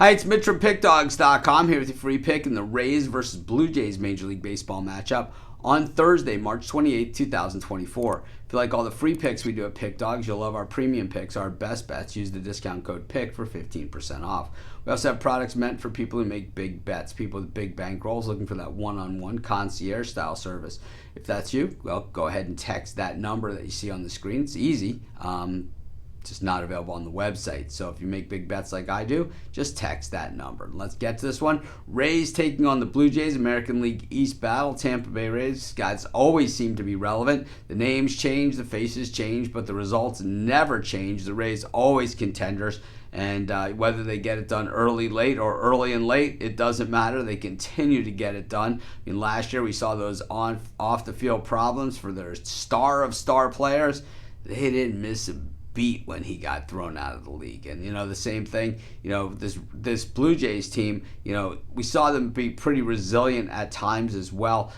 Hi, it's Mitch from Pickdawgz.com here with your free pick in the Rays versus Blue Jays Major League Baseball matchup on Thursday, March 28, 2024. If you like all the free picks we do at Pickdawgz, you'll love our premium picks, our best bets. Use the discount code PICK for 15% off. We also have products meant for people who make big bets, people with big bankrolls looking for that one-on-one concierge style service. If that's you, well, go ahead and text that number that you see on the screen. It's easy. Just not available on the website. So if you make big bets like I do, just text that number. Let's get to this one. Rays taking on the Blue Jays, American League East battle. Tampa Bay Rays guys always seem to be relevant. The names change, the faces change, but the results never change. The Rays always contenders. And whether they get it done early, late, or early and late, it doesn't matter. They continue to get it done. I mean, last year we saw those off the field problems for their star of star players. They didn't miss a beat when he got thrown out of the league. And the same thing, this Blue Jays team, we saw them be pretty resilient at times as well,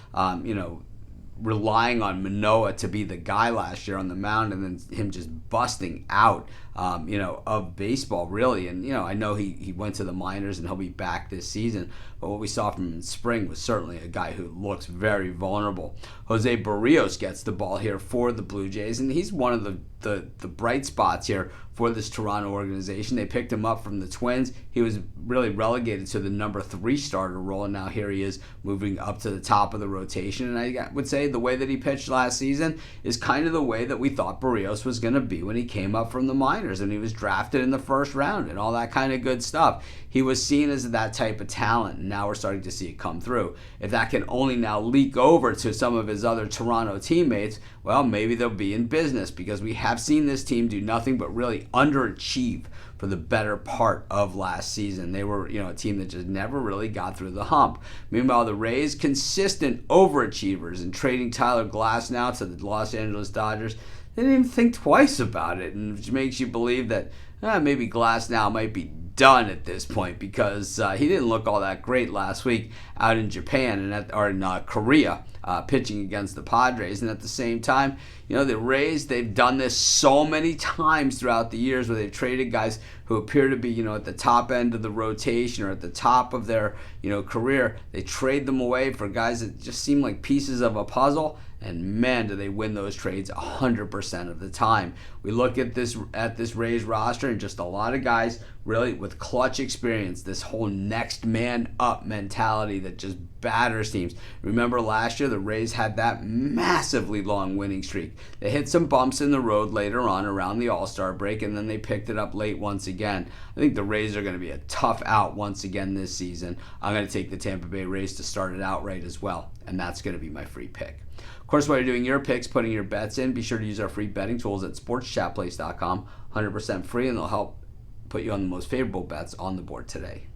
relying on Manoah to be the guy last year on the mound, and then him just busting out of baseball, really. And I know he went to the minors and he'll be back this season, but what we saw from him in spring was certainly a guy who looks very vulnerable. Jose Barrios gets the ball here for the Blue Jays, and he's one of the bright spots here for this Toronto organization. They picked him up from the Twins. He was really relegated to the number 3 starter role, and now here he is moving up to the top of the rotation. And I would say the way that he pitched last season is kind of the way that we thought Barrios was going to be when he came up from the minors and he was drafted in the first round and all that kind of good stuff. He was seen as that type of talent, and now we're starting to see it come through. If that can only now leak over to some of his other Toronto teammates, well, maybe they'll be in business, because we have seen this team do nothing but really underachieve for the better part of last season. They were, a team that just never really got through the hump. Meanwhile, the Rays, consistent overachievers, and trading Tyler Glasnow to the Los Angeles Dodgers, they didn't even think twice about it, and it makes you believe that maybe Glasnow might be done at this point, because he didn't look all that great last week out in Japan or in Korea, pitching against the Padres. And at the same time, the Rays, they've done this so many times throughout the years where they've traded guys who appear to be, at the top end of the rotation or at the top of their, career. They trade them away for guys that just seem like pieces of a puzzle. And man, do they win those trades 100% of the time. We look at this Rays roster, and just a lot of guys really with clutch experience, this whole next man up mentality that just batters teams. Remember last year, the Rays had that massively long winning streak. They hit some bumps in the road later on around the All-Star break, and then they picked it up late once again. I think the Rays are going to be a tough out once again this season. I'm going to take the Tampa Bay Rays to start it outright as well, and that's going to be my free pick. Of course, while you're doing your picks, putting your bets in, be sure to use our free betting tools at sportschatplace.com. 100% free, and they'll help put you on the most favorable bets on the board today.